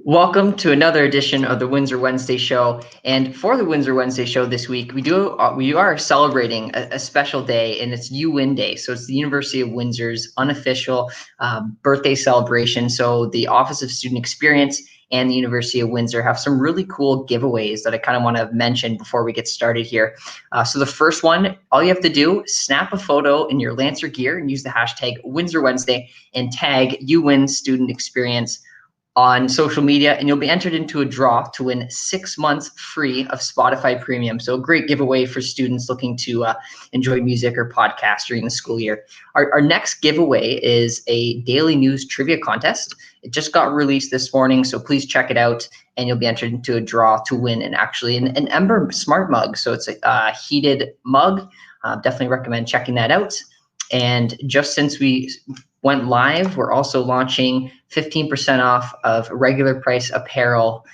Welcome to another edition of the Windsor Wednesday Show. And for the Windsor Wednesday Show this week, we are celebrating a special day, and it's UWin Day. So it's the University of Windsor's unofficial birthday celebration. So the Office of Student Experience and the University of Windsor have some really cool giveaways that I kind of want to mention before we get started here. So the first one, all you have to do, snap a photo in your Lancer gear and use the hashtag Windsor Wednesday and tag UWin Student Experience on social media, and you'll be entered into a draw to win 6 months free of Spotify Premium. So a great giveaway for students looking to enjoy music or podcasts during the school year. Our next giveaway is a daily news trivia contest. It just got released this morning, so please check it out, and you'll be entered into a draw to win an Ember Smart Mug. So it's a heated mug. Definitely recommend checking that out. And just since we went live, we're also launching 15% off of regular price apparel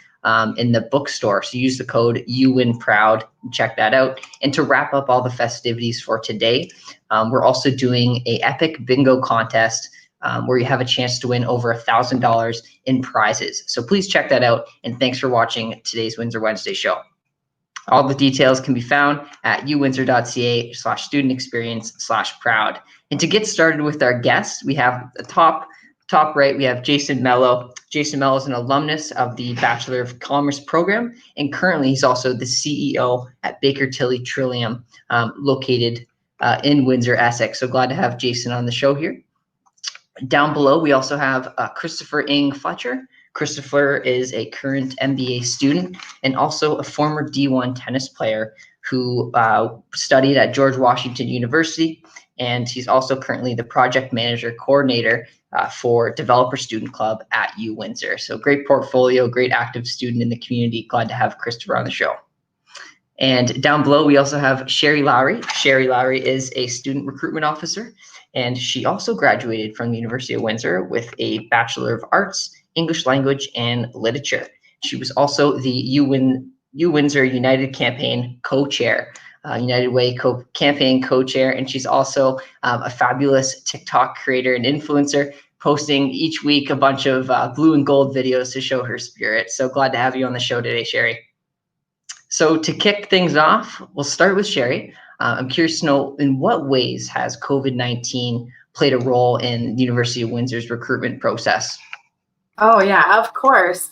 in the bookstore. So use the code UWinProud, check that out. And to wrap up all the festivities for today, we're also doing an epic bingo contest where you have a chance to win over $1,000 in prizes. So please check that out. And thanks for watching today's Windsor Wednesday show. All the details can be found at uwindsor.ca/student-experience/proud. And to get started with our guests, we have the top right, we have Jason Melo. Jason Melo is an alumnus of the Bachelor of Commerce program, and currently he's also the CEO at Baker Tilly Trillium, located in Windsor, Essex. So glad to have Jason on the show here. Down below, we also have Christopher Fletcher. Christopher is a current MBA student and also a former D1 tennis player who studied at George Washington University, and he's also currently the project manager coordinator for Developer Student Club at UWindsor. So great portfolio, great active student in the community. Glad to have Christopher on the show. And down below, we also have Sheri Lowrie. Sheri Lowrie is a student recruitment officer, and she also graduated from the University of Windsor with a Bachelor of Arts, English Language, and Literature. She was also the UWindsor United Campaign co-chair, United Way campaign co-chair, and she's also a fabulous TikTok creator and influencer, posting each week a bunch of blue and gold videos to show her spirit. So glad to have you on the show today, Sheri. So to kick things off, we'll start with Sheri. I'm curious to know, in what ways has COVID-19 played a role in the University of Windsor's recruitment process? Oh, yeah, of course.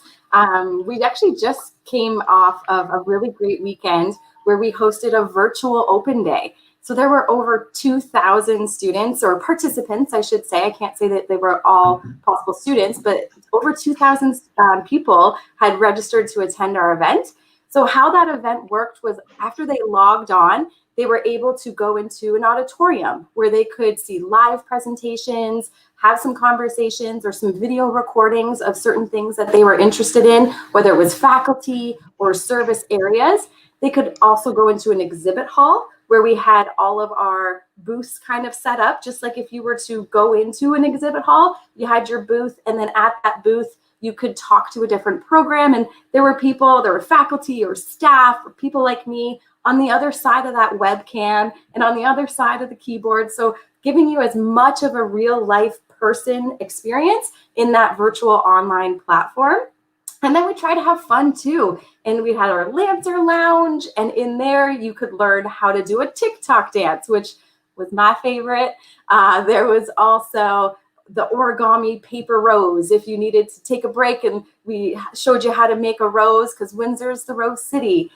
We actually just came off of a really great weekend where we hosted a virtual open day. So there were over 2,000 students, or participants, I should say. I can't say that they were all possible students, but over 2,000 people had registered to attend our event. So how that event worked was, after they logged on, they were able to go into an auditorium where they could see live presentations, have some conversations or some video recordings of certain things that they were interested in, whether it was faculty or service areas. They could also go into an exhibit hall where we had all of our booths kind of set up, just like if you were to go into an exhibit hall, you had your booth, and then at that booth, you could talk to a different program. And there were faculty or staff or people like me on the other side of that webcam and on the other side of the keyboard. So giving you as much of a real life person experience in that virtual online platform. And then we try to have fun too. And we had our Lancer Lounge, and in there you could learn how to do a TikTok dance, which was my favorite. There was also the origami paper rose if you needed to take a break, and we showed you how to make a rose because Windsor's the Rose City.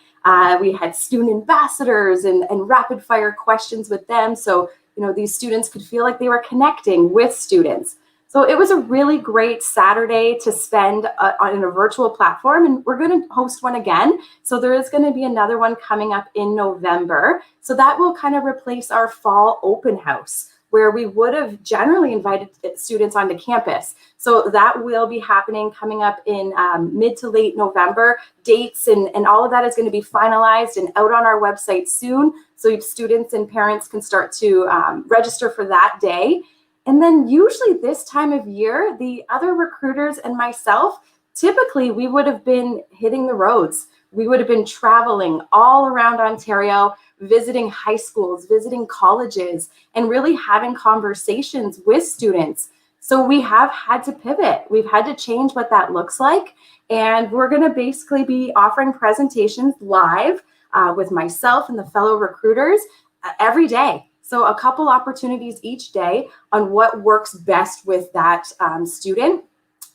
We had student ambassadors and rapid fire questions with them. So, these students could feel like they were connecting with students. So it was a really great Saturday to spend on a virtual platform, and we're going to host one again. So there is going to be another one coming up in November. So that will kind of replace our fall open house, where we would have generally invited students onto campus. So that will be happening coming up in mid to late November. Dates and all of that is going to be finalized and out on our website soon. So students and parents can start to register for that day. And then usually this time of year, the other recruiters and myself, typically we would have been hitting the roads. We would have been traveling all around Ontario, visiting high schools, visiting colleges, and really having conversations with students So we have had to pivot. We've had to change what that looks like. And we're going to basically be offering presentations live with myself and the fellow recruiters every day. So a couple opportunities each day on what works best with that student.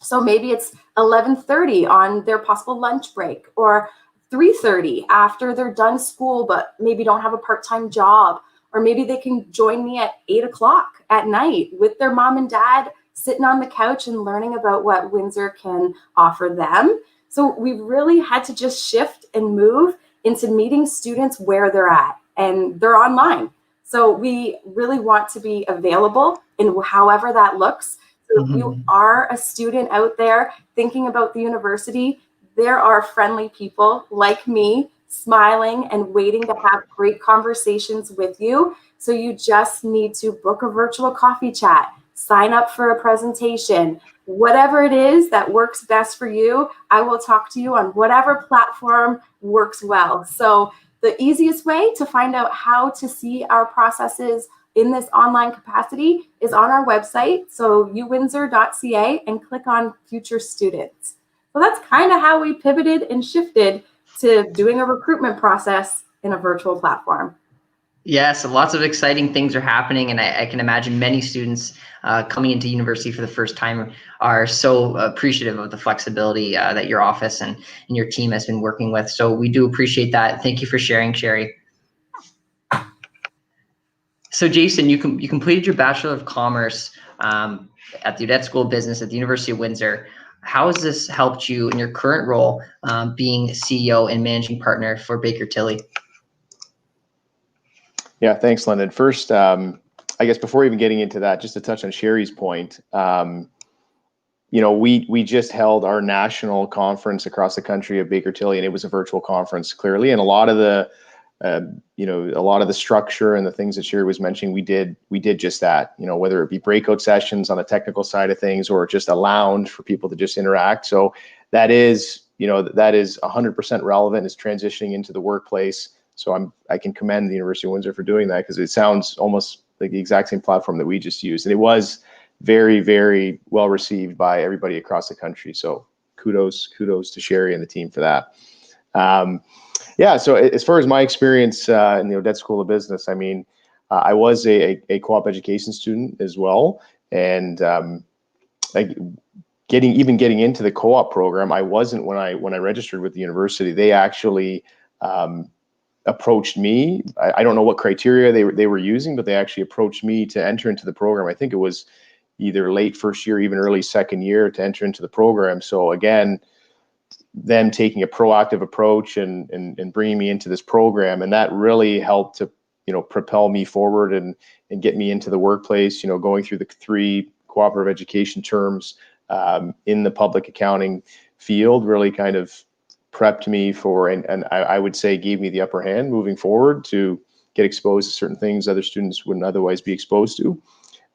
So maybe it's 11:30 on their possible lunch break, or 3:30 after they're done school but maybe don't have a part-time job, or maybe they can join me at 8 o'clock at night with their mom and dad sitting on the couch and learning about what Windsor can offer them. So we've really had to just shift and move into meeting students where they're at, and they're online. So we really want to be available in however that looks. So if you are a student out there thinking about the university, there are friendly people like me smiling and waiting to have great conversations with you. So you just need to book a virtual coffee chat, sign up for a presentation, whatever it is that works best for you. I will talk to you on whatever platform works well. So the easiest way to find out how to see our processes in this online capacity is on our website, so uwindsor.ca, and click on Future Students. So that's kind of how we pivoted and shifted to doing a recruitment process in a virtual platform. Yes, lots of exciting things are happening, and I can imagine many students coming into university for the first time are so appreciative of the flexibility that your office and your team has been working with. So we do appreciate that. Thank you for sharing, Sheri. So Jason, you completed your Bachelor of Commerce at the Odette School of Business at the University of Windsor. How has this helped you in your current role being CEO and managing partner for Baker Tilly? Yeah, thanks, London. First, I guess before even getting into that, just to touch on Sheri's point, we just held our national conference across the country of Baker Tilly, and it was a virtual conference, clearly. And a lot of the, a lot of the structure and the things that Sheri was mentioning, we did just that. Whether it be breakout sessions on the technical side of things, or just a lounge for people to just interact. So that is, that is 100% relevant. Is transitioning into the workplace. So I can commend the University of Windsor for doing that, because it sounds almost like the exact same platform that we just used. And it was very, very well received by everybody across the country. So kudos to Sheri and the team for that. Yeah, so as far as my experience in the Odette School of Business, I mean, I was a co-op education student as well. And getting into the co-op program, I wasn't when I registered with the university. They actually approached me. I don't know what criteria they were using, but they actually approached me to enter into the program. I think it was either late first year, even early second year, to enter into the program. So again, them taking a proactive approach and bringing me into this program, and that really helped to propel me forward and get me into the workplace. Going through the 3 cooperative education terms in the public accounting field really kind of prepped me for, and I would say gave me the upper hand moving forward to get exposed to certain things other students wouldn't otherwise be exposed to.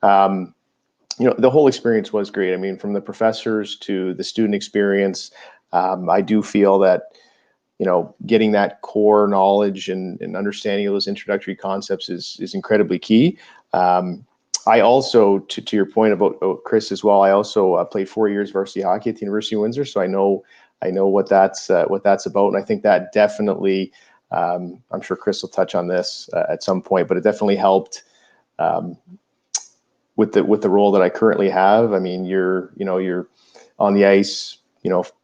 The whole experience was great. I mean, from the professors to the student experience, I do feel that, getting that core knowledge and understanding of those introductory concepts is incredibly key. I also, to your point about Chris as well, I also played 4 years varsity hockey at the University of Windsor, so I know what that's about, and I think that definitely, I'm sure Chris will touch on this at some point, but it definitely helped with the role that I currently have. I mean, you're on the ice,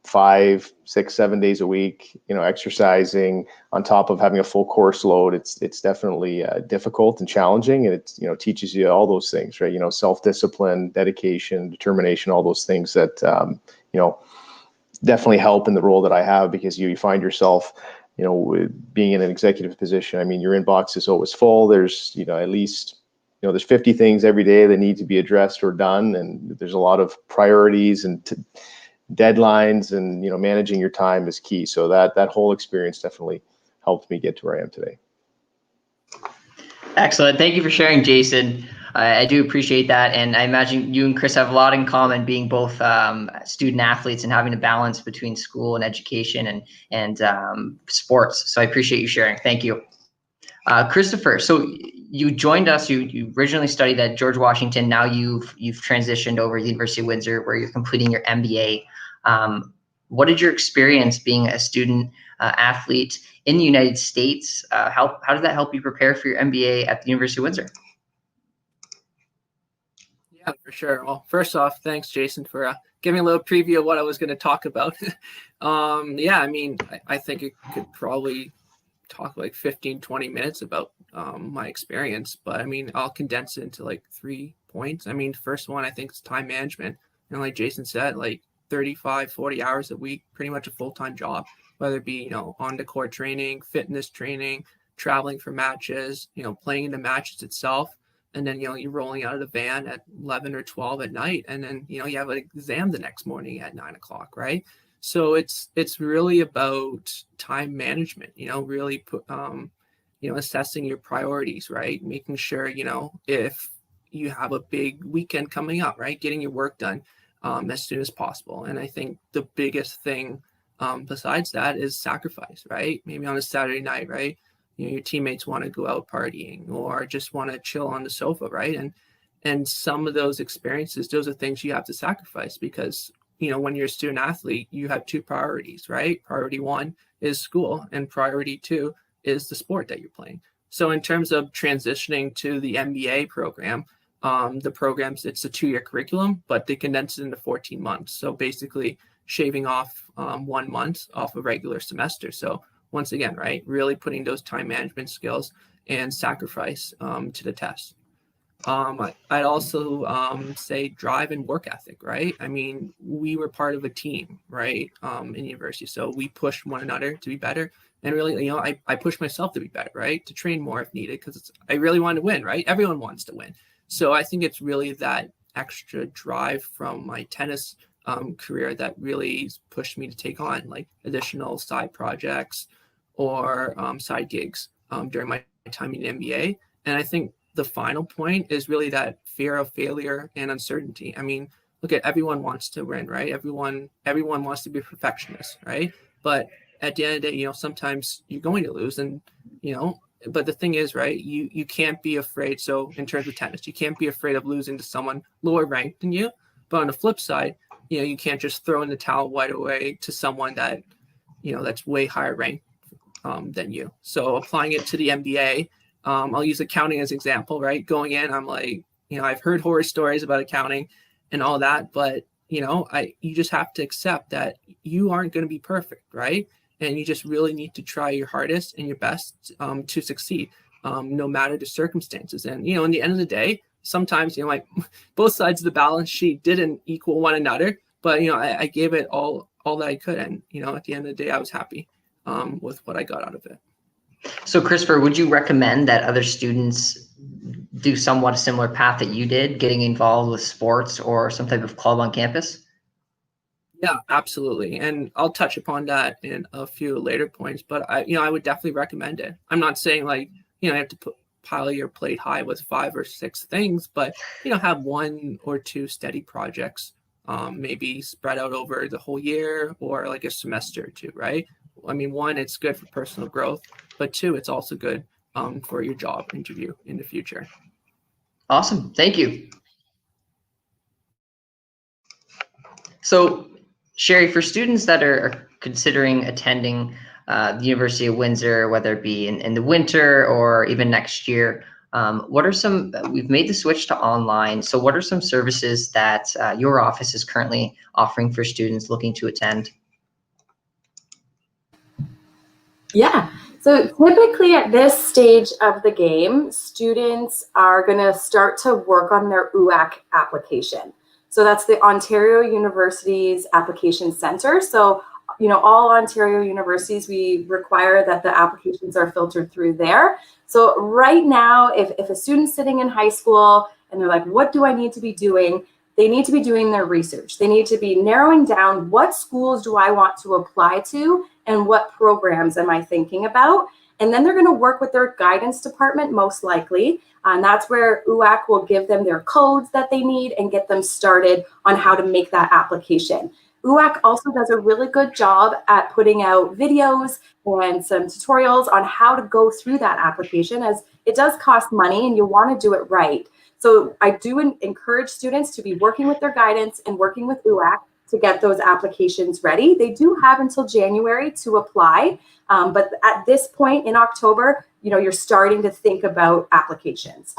5, 6, 7 days a week, exercising on top of having a full course load. It's definitely difficult and challenging, and it teaches you all those things, right? Self-discipline, dedication, determination, all those things that definitely help in the role that I have, because you find yourself, being in an executive position. I mean, your inbox is always full. There's, at least, there's 50 things every day that need to be addressed or done. And there's a lot of priorities and deadlines, and, managing your time is key. So that whole experience definitely helped me get to where I am today. Excellent. Thank you for sharing, Jason. I do appreciate that. And I imagine you and Chris have a lot in common, being both student athletes and having a balance between school and education and sports. So I appreciate you sharing. Thank you. Christopher, so you joined us. You originally studied at George Washington. Now you've transitioned over to the University of Windsor, where you're completing your MBA. What did your experience being a student athlete in the United States? How did that help you prepare for your MBA at the University of Windsor? Yeah, for sure. Well, first off, thanks, Jason, for giving a little preview of what I was going to talk about. Yeah, I mean, I think it could probably talk like 15, 20 minutes about my experience, but I mean, I'll condense it into like 3 points. I mean, first one, I think is time management. And like Jason said, like 35, 40 hours a week, pretty much a full-time job, whether it be, on the court training, fitness training, traveling for matches, playing in the matches itself. And then, you're rolling out of the van at 11 or 12 at night. And then, you have an exam the next morning at 9 o'clock, right? So it's really about time management, really put, assessing your priorities, right? Making sure, if you have a big weekend coming up, right? Getting your work done as soon as possible. And I think the biggest thing besides that is sacrifice, right? Maybe on a Saturday night, right? Your teammates want to go out partying or just want to chill on the sofa, right? And some of those experiences, those are things you have to sacrifice because, when you're a student athlete, you have 2 priorities, right? Priority 1 is school and priority 2 is the sport that you're playing. So in terms of transitioning to the MBA program, the programs, it's a 2-year curriculum, but they condense it into 14 months. So basically shaving off 1 month off a regular semester. So once again, right, really putting those time management skills and sacrifice to the test. I'd also say drive and work ethic, right? I mean, we were part of a team, right, in university. So we pushed one another to be better. And really, I pushed myself to be better, right, to train more if needed because I really wanted to win, right? Everyone wants to win. So I think it's really that extra drive from my tennis career that really pushed me to take on like additional side projects or side gigs during my time in the MBA. And I think the final point is really that fear of failure and uncertainty. I mean, look at everyone wants to win, right? Everyone wants to be a perfectionist, right? But at the end of the day, sometimes you're going to lose and, but the thing is, right, you can't be afraid. So in terms of tennis, you can't be afraid of losing to someone lower ranked than you. But on the flip side, you can't just throw in the towel right away to someone that, that's way higher ranked than you. So applying it to the MBA, I'll use accounting as an example, right? Going in, I'm like, I've heard horror stories about accounting and all that, but you just have to accept that you aren't going to be perfect, right? And you just really need to try your hardest and your best to succeed, no matter the circumstances. And in the end of the day, sometimes like both sides of the balance sheet didn't equal one another, but I gave it all that I could, and at the end of the day, I was happy with what I got out of it. So Christopher, would you recommend that other students do somewhat a similar path that you did, getting involved with sports or some type of club on campus? Yeah, absolutely. And I'll touch upon that in a few later points, but I would definitely recommend it. I'm not saying like, you have to pile your plate high with 5 or 6 things, but, have 1 or 2 steady projects, maybe spread out over the whole year or like a semester or 2, right? I mean, 1, it's good for personal growth, but 2, it's also good for your job interview in the future. Awesome. Thank you. So, Sheri, for students that are considering attending the University of Windsor, whether it be in the winter or even next year, what are some, we've made the switch to online, so what are some services that your office is currently offering for students looking to attend? Yeah, so typically at this stage of the game, students are going to start to work on their UWAC application. So that's the Ontario University's Application Center. So, all Ontario universities, we require that the applications are filtered through there. So right now, if a student's sitting in high school and they're like, what do I need to be doing? They need to be doing their research. They need to be narrowing down what schools do I want to apply to and what programs am I thinking about? And then they're going to work with their guidance department, most likely. And that's where UWAC will give them their codes that they need and get them started on how to make that application. UWAC also does a really good job at putting out videos and some tutorials on how to go through that application, as it does cost money and you want to do it right. So I do encourage students to be working with their guidance and working with UWAC to get those applications ready. They do have until January to apply, but at this point in October, you're starting to think about applications.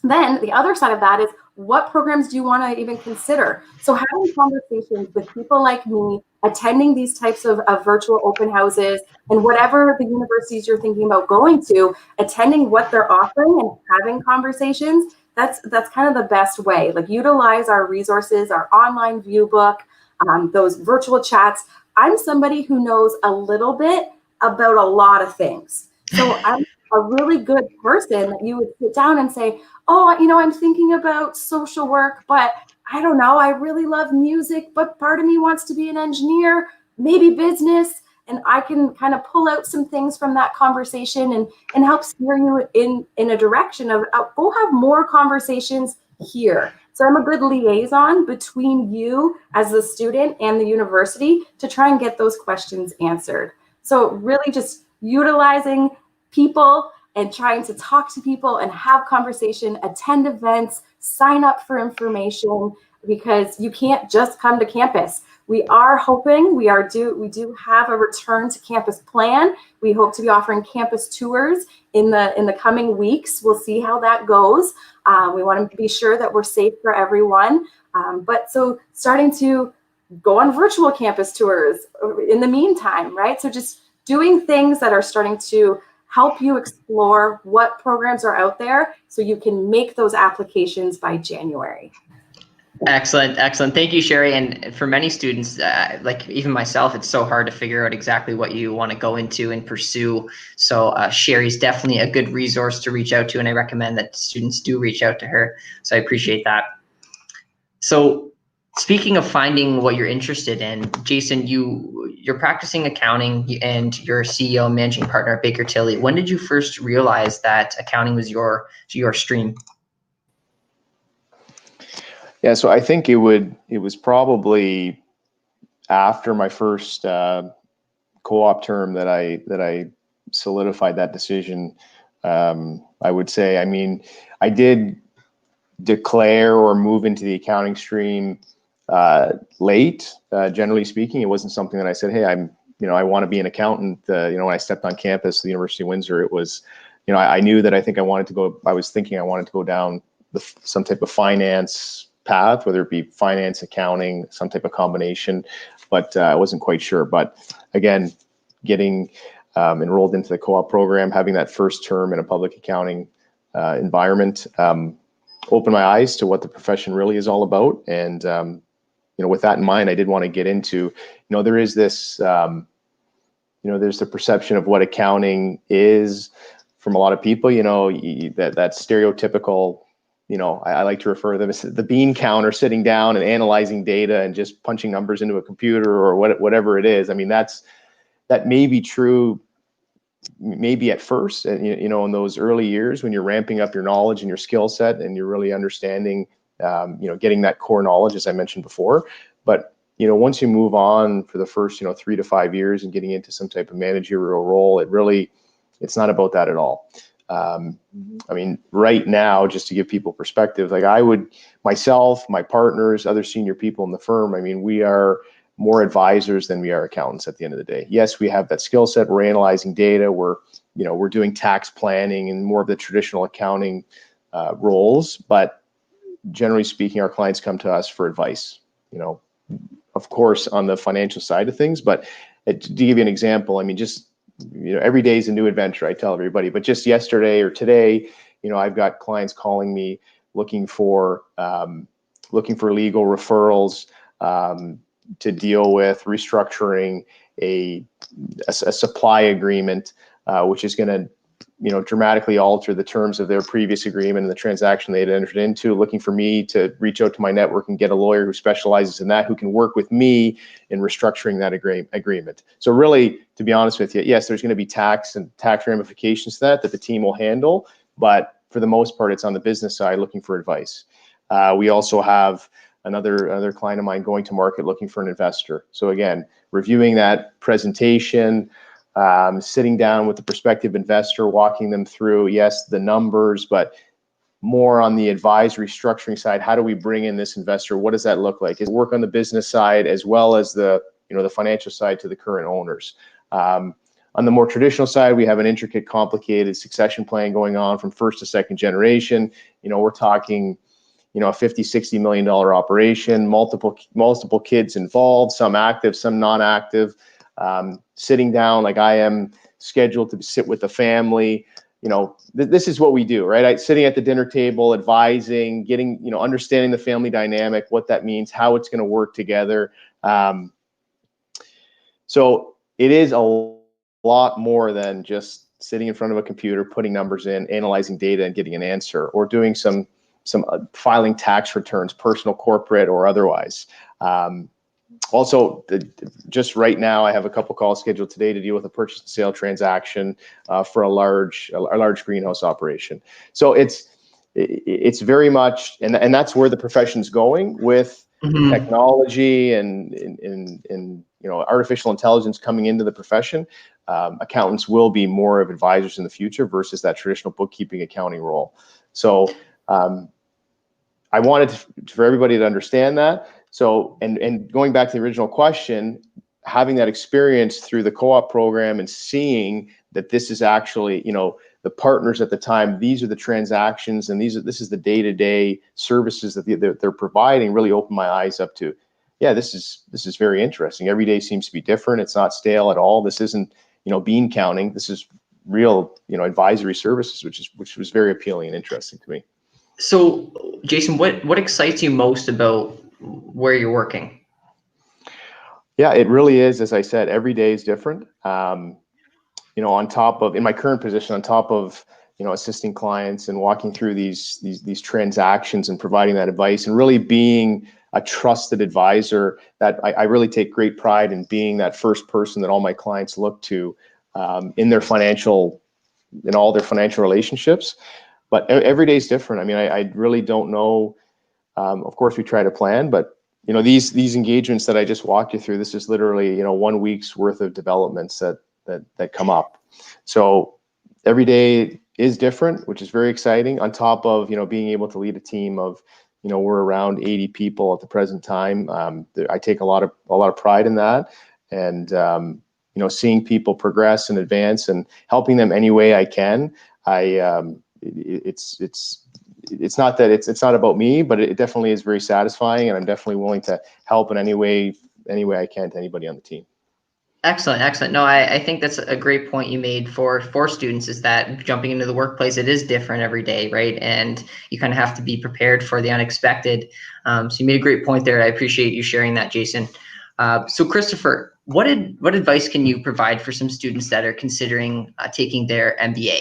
Then the other side of that is, what programs do you want to even consider? So having conversations with people like me, attending these types of virtual open houses, and whatever the universities you're thinking about going to, attending what they're offering and having conversations, that's kind of the best way. Like, utilize our resources, our online view book, those virtual chats. I'm somebody who knows a little bit about a lot of things. So I'm a really good person that you would sit down and say, oh, I'm thinking about social work, but I don't know, I really love music, but part of me wants to be an engineer, maybe business. And I can kind of pull out some things from that conversation and help steer you in a direction of, go have more conversations here. So I'm a good liaison between you as the student and the university to try and get those questions answered. So really just utilizing people and trying to talk to people and have conversation, attend events, sign up for information, because you can't just come to campus. We are hoping, we do have a return to campus plan. We hope to be offering campus tours in the coming weeks. We'll see how that goes. We want to be sure that we're safe for everyone. But so starting to go on virtual campus tours in the meantime, right? So just doing things that are starting to help you explore what programs are out there so you can make those applications by January. Excellent. Thank you, Sheri. And for many students, like even myself, it's so hard to figure out exactly what you want to go into and pursue. So Sheri's definitely a good resource to reach out to, and I recommend that students do reach out to her. So I appreciate that. So speaking of finding what you're interested in, Jason, you're practicing accounting and you're CEO and managing partner at Baker Tilly. When did you first realize that accounting was your stream? Yeah, so I think it was probably after my first co-op term that I solidified that decision. I would say, I mean, I did declare or move into the accounting stream late. Generally speaking, it wasn't something that I said, hey, I want to be an accountant. When I stepped on campus at the University of Windsor, it was, I knew that I wanted to go down some type of finance path, whether it be finance, accounting, some type of combination, but I wasn't quite sure. But again, getting enrolled into the co-op program, having that first term in a public accounting environment, opened my eyes to what the profession really is all about. And with that in mind, I did want to get into, there is this, there's the perception of what accounting is from a lot of people, that stereotypical, I like to refer to them as the bean counter, sitting down and analyzing data and just punching numbers into a computer or whatever it is. I mean, that may be true maybe at first, and in those early years when you're ramping up your knowledge and your skill set and you're really understanding, getting that core knowledge, as I mentioned before. But once you move on for the first 3 to 5 years and getting into some type of managerial role, it's not about that at all. I mean, right now, just to give people perspective, like myself, my partners, other senior people in the firm, I mean, we are more advisors than we are accountants at the end of the day. Yes, we have that skill set. We're analyzing data. We're doing tax planning and more of the traditional accounting roles. But generally speaking, our clients come to us for advice, of course, on the financial side of things. But to give you an example, I mean, just every day is a new adventure, I tell everybody. But just yesterday or today, I've got clients calling me looking for legal referrals to deal with restructuring a supply agreement, which is going to dramatically alter the terms of their previous agreement and the transaction they had entered into, looking for me to reach out to my network and get a lawyer who specializes in that, who can work with me in restructuring that agreement. So really, to be honest with you, yes, there's going to be tax ramifications to that the team will handle, but for the most part, it's on the business side looking for advice. We also have another client of mine going to market looking for an investor. So again, reviewing that presentation, sitting down with the prospective investor, walking them through, yes, the numbers, but more on the advisory structuring side. How do we bring in this investor? What does that look like? Is it work on the business side as well as the financial side to the current owners? On the more traditional side, we have an intricate, complicated succession plan going on from first to second generation. We're talking, a $50, $60 million operation, multiple kids involved, some active, some non-active, sitting down like I am scheduled to sit with the family. This is what we do, right? Sitting at the dinner table, advising, getting, understanding the family dynamic, what that means, how it's going to work together. So it is a lot more than just sitting in front of a computer, putting numbers in, analyzing data and getting an answer, or doing some filing tax returns, personal, corporate, or otherwise. Also, just right now, I have a couple calls scheduled today to deal with a purchase and sale transaction for a large greenhouse operation. So it's very much, and that's where the profession's going with technology and artificial intelligence coming into the profession. Accountants will be more of advisors in the future versus that traditional bookkeeping accounting role. So I wanted for everybody to understand that. So, and going back to the original question, having that experience through the co-op program and seeing that this is actually, the partners at the time, these are the transactions and this is the day-to-day services that they're providing, really opened my eyes up to, yeah, this is very interesting. Every day seems to be different. It's not stale at all. This isn't, bean counting. This is real, advisory services, which was very appealing and interesting to me. So, Jason, what excites you most about where you're working? Yeah, it really is. As I said, every day is different. On top of, in my current position, on top of, assisting clients and walking through these transactions and providing that advice and really being a trusted advisor, that I really take great pride in being that first person that all my clients look to in all their financial relationships. But every day is different. I mean, I really don't know. Of course, we try to plan, but these engagements that I just walked you through, this is literally 1 week's worth of developments that come up. So every day is different, which is very exciting. On top of being able to lead a team of we're around 80 people at the present time. I take a lot of pride in that, and seeing people progress and advance and helping them any way I can. It's not that it's not about me, but it definitely is very satisfying, and I'm definitely willing to help in any way I can to anybody on the team. Excellent. No, I think that's a great point you made for students, is that jumping into the workplace, it is different every day, right? And you kind of have to be prepared for the unexpected. So you made a great point there. I appreciate you sharing that, Jason. So Christopher, what advice can you provide for some students that are considering taking their MBA?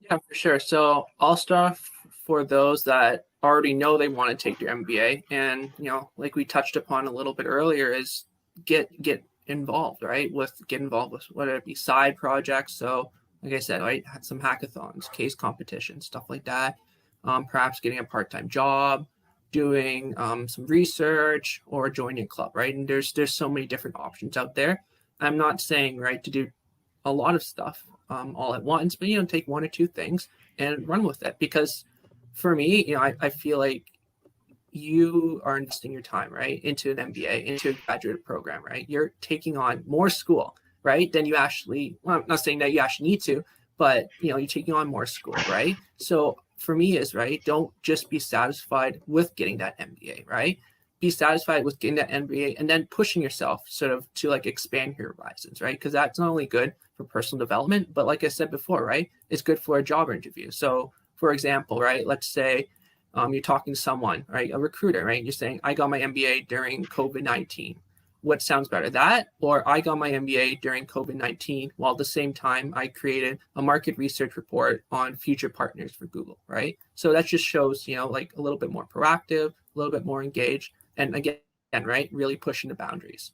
Yeah, for sure. So I'll start off for those that already know they want to take their MBA, and like we touched upon a little bit earlier, is get involved, right? Get involved with whether it be side projects. So like I said, right, some hackathons, case competitions, stuff like that. Perhaps getting a part-time job, doing some research, or joining a club, right? And there's so many different options out there. I'm not saying, right, to do a lot of stuff all at once, but take one or two things and run with it. Because for me, I feel like you are investing your time, right, into an MBA, into a graduate program, right? You're taking on more school, right, than you actually, well, I'm not saying that you actually need to, but you're taking on more school, right? So for me is, right, don't just be satisfied with getting that MBA, right? Be satisfied with getting that MBA and then pushing yourself sort of to like expand your horizons, right? Because that's not only good for personal development, but like I said before, right, it's good for a job interview. So for example, right, let's say you're talking to someone, right, a recruiter, right? You're saying, I got my MBA during COVID-19. What sounds better, that or I got my MBA during COVID-19 while at the same time I created a market research report on future partners for Google, right? So that just shows, like a little bit more proactive, a little bit more engaged, and again, right, really pushing the boundaries.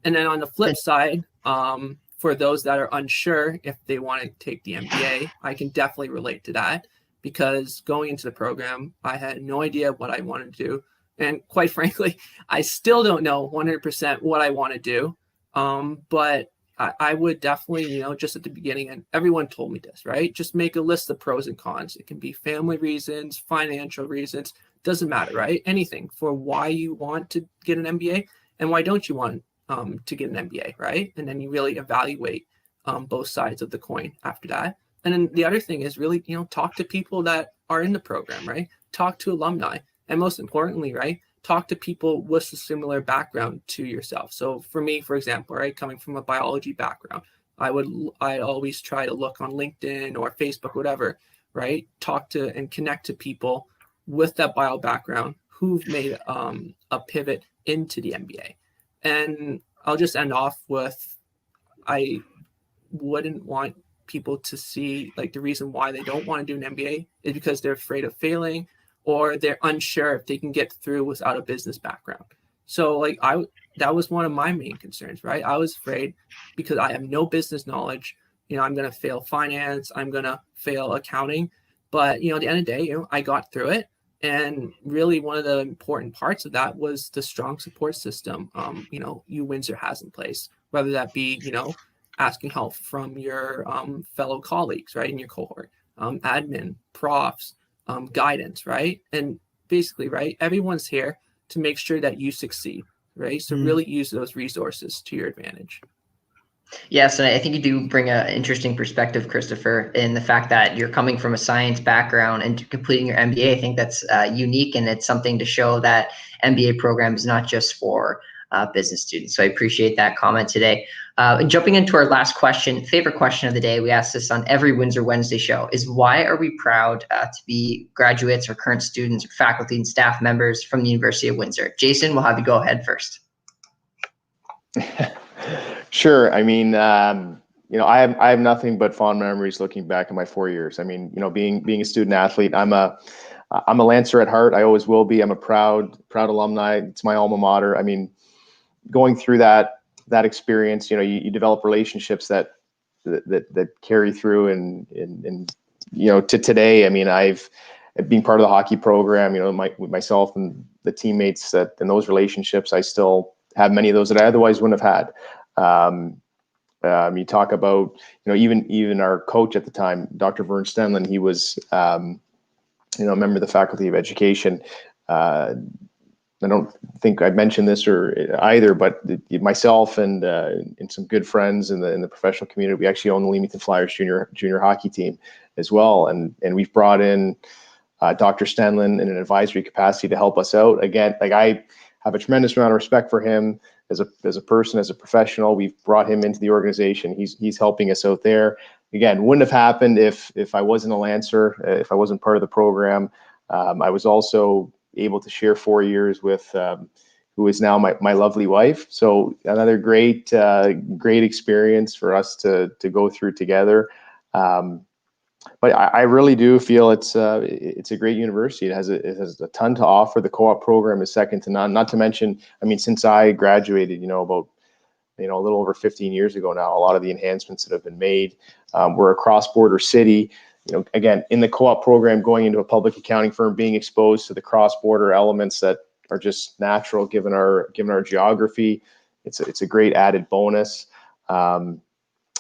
And then on the flip side, for those that are unsure if they want to take the MBA, I can definitely relate to that, because going into the program, I had no idea what I wanted to do. And quite frankly, I still don't know 100% what I want to do. But I would definitely, just at the beginning, and everyone told me this, right? Just make a list of pros and cons. It can be family reasons, financial reasons, doesn't matter, right? Anything for why you want to get an MBA and why don't you want to get an MBA, right? And then you really evaluate both sides of the coin after that. And then the other thing is really, talk to people that are in the program, right? Talk to alumni. And most importantly, right, talk to people with a similar background to yourself. So for me, for example, right, coming from a biology background, I always try to look on LinkedIn or Facebook, whatever, right? Talk to and connect to people with that bio background who've made a pivot into the MBA. And I'll just end off with, I wouldn't want people to see like the reason why they don't want to do an MBA is because they're afraid of failing, or they're unsure if they can get through without a business background. So like that was one of my main concerns, right? I was afraid because I have no business knowledge, I'm going to fail finance, I'm going to fail accounting. But, at the end of the day, I got through it. And really one of the important parts of that was the strong support system, UWindsor has in place, whether that be, asking help from your fellow colleagues, right, in your cohort, admin, profs, guidance, right? And basically, right, everyone's here to make sure that you succeed, right? So really use those resources to your advantage. Yes, and I think you do bring an interesting perspective, Christopher, in the fact that you're coming from a science background and completing your MBA. I think that's unique, and it's something to show that MBA program is not just for business students. So I appreciate that comment today. Jumping into our last question, favorite question of the day, we ask this on every Windsor Wednesday show, is why are we proud to be graduates or current students or faculty and staff members from the University of Windsor? Jason, we'll have you go ahead first. Sure. I mean, I have nothing but fond memories looking back at my 4 years. I mean, being a student athlete, I'm a Lancer at heart. I always will be. I'm a proud alumni. It's my alma mater. I mean, going through that experience, you develop relationships that carry through and to today. I mean, I've been part of the hockey program, myself and the teammates and those relationships, I still have many of those that I otherwise wouldn't have had. You talk about, even our coach at the time, Dr. Vern Stenlin, he was, a member of the Faculty of Education. I don't think I mentioned this or either, but myself and some good friends in the professional community, we actually own the Leamington Flyers junior hockey team as well, and we've brought in Dr. Stenlin in an advisory capacity to help us out. Again, like I have a tremendous amount of respect for him as a person, as a professional. We've brought him into the organization. He's helping us out there. Again, wouldn't have happened if I wasn't a Lancer, if I wasn't part of the program. I was also able to share 4 years with who is now my lovely wife. So another great experience for us to go through together. But I really do feel it's a great university. It has a ton to offer. The co-op program is second to none. Not to mention, I mean, since I graduated, about a little over 15 years ago now, a lot of the enhancements that have been made. We're a cross-border city. Again, in the co-op program, going into a public accounting firm, being exposed to the cross-border elements that are just natural given our geography. It's a great added bonus.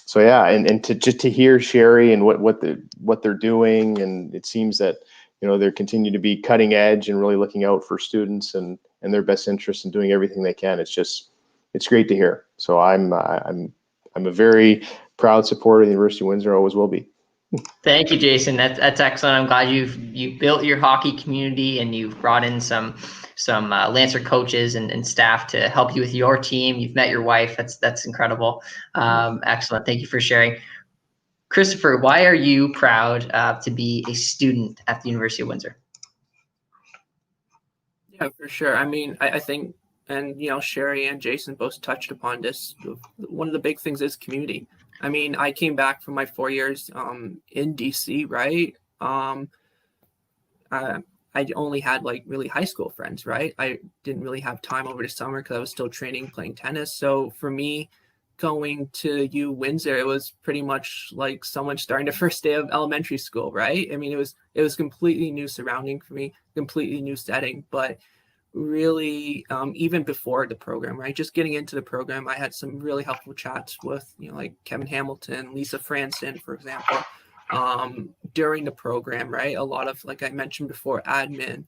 So yeah, and to hear Sheri and what they're doing, and it seems that they're continuing to be cutting edge and really looking out for students and their best interests and doing everything they can. It's great to hear. So I'm a very proud supporter of the University of Windsor. Always will be. Thank you, Jason. That's excellent. I'm glad you built your hockey community and you've brought in some Lancer coaches and staff to help you with your team. You've met your wife. That's incredible. Excellent. Thank you for sharing. Christopher, why are you proud to be a student at the University of Windsor? Yeah, for sure. I mean, I think, and Sheri and Jason both touched upon this. One of the big things is community. I mean, I came back from my 4 years in DC, right? I only had really high school friends, right? I didn't really have time over the summer because I was still training, playing tennis. So for me, going to UWindsor, it was pretty much like someone starting the first day of elementary school, right? I mean, it was completely new surrounding for me, completely new setting. But really, even before the program, right? Just getting into the program, I had some really helpful chats with, like Kevin Hamilton, Lisa Franson, for example, during the program, right? A lot of, like I mentioned before, admin,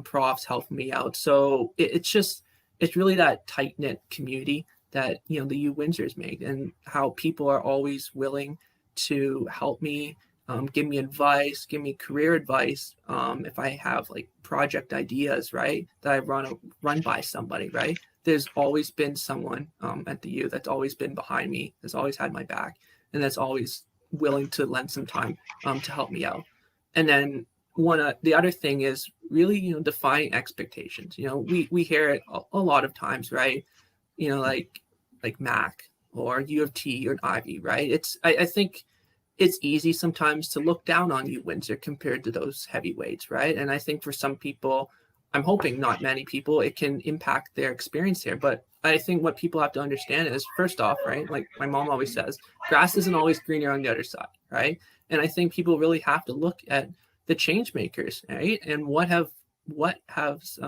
profs helped me out. So it's really that tight-knit community that, the UWindsors make, and how people are always willing to help me, give me advice, give me career advice. If I have like project ideas, right, that I run by somebody, right, there's always been someone at the U that's always been behind me, that's always had my back, and that's always willing to lend some time to help me out. And then the other thing is really, defining expectations. We hear it a lot of times, right? Like Mac or U of T or Ivy, right? I think it's easy sometimes to look down on UWindsor compared to those heavyweights, right? And I think for some people, I'm hoping not many people, it can impact their experience here. But I think what people have to understand is, first off, right, like my mom always says, grass isn't always greener on the other side, right? And I think people really have to look at the change makers, right? And what has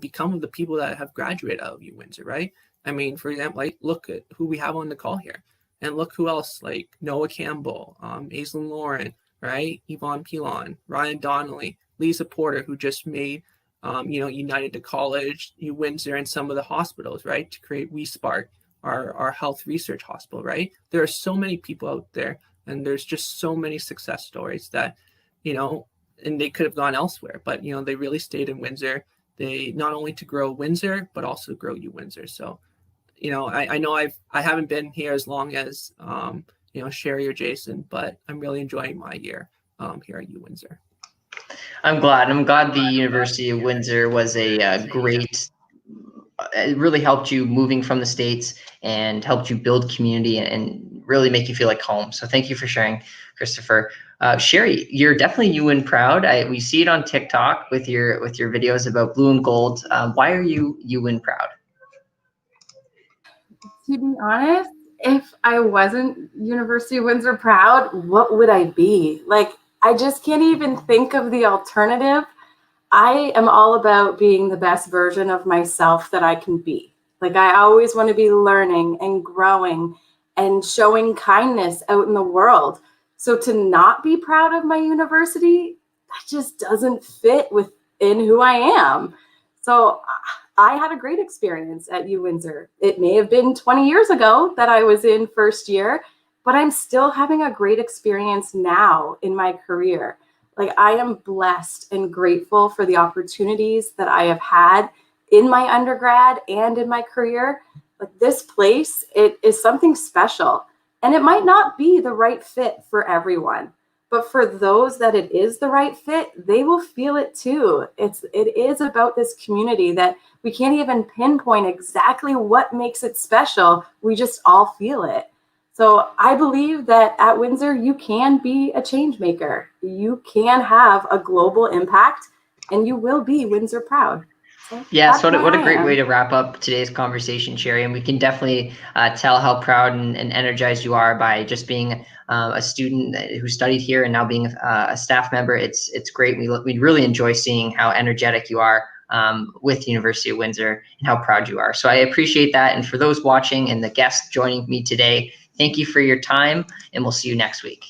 become of the people that have graduated out of UWindsor, right? I mean, for example, like look at who we have on the call here, and look who else, like Noah Campbell, Aislinn Lauren, right? Yvonne Pilon, Ryan Donnelly, Lisa Porter, who just made, United to College, UWindsor, and some of the hospitals, right, to create WeSpark, our health research hospital, right? There are so many people out there, and there's just so many success stories that, and they could have gone elsewhere, but, they really stayed in Windsor. They not only to grow Windsor, but also grow UWindsor. So, I know I haven't been here as long as, Sheri or Jason, but I'm really enjoying my year here at UWindsor. I'm glad the University of Windsor was a great, it really helped you moving from the States and helped you build community and really make you feel like home. So thank you for sharing, Christopher. Sheri, you're definitely UWinProud. We see it on TikTok with your videos about blue and gold. Why are you UWinProud? To be honest, if I wasn't University of Windsor proud, what would I be? Like, I just can't even think of the alternative. I am all about being the best version of myself that I can be. Like, I always want to be learning and growing and showing kindness out in the world. So to not be proud of my university, that just doesn't fit within who I am. So I had a great experience at UWindsor. It may have been 20 years ago that I was in first year, but I'm still having a great experience now in my career. Like, I am blessed and grateful for the opportunities that I have had in my undergrad and in my career. Like, this place, it is something special, and it might not be the right fit for everyone. But for those that it is the right fit, they will feel it too. It is about this community that we can't even pinpoint exactly what makes it special. We just all feel it. So I believe that at Windsor, you can be a change maker. You can have a global impact, and you will be Windsor proud. So yes, what a great way to wrap up today's conversation, Sheri. And we can definitely tell how proud and energized you are by just being a student who studied here and now being a staff member. It's great. We really enjoy seeing how energetic you are with University of Windsor and how proud you are. So I appreciate that. And for those watching and the guests joining me today, thank you for your time, and we'll see you next week.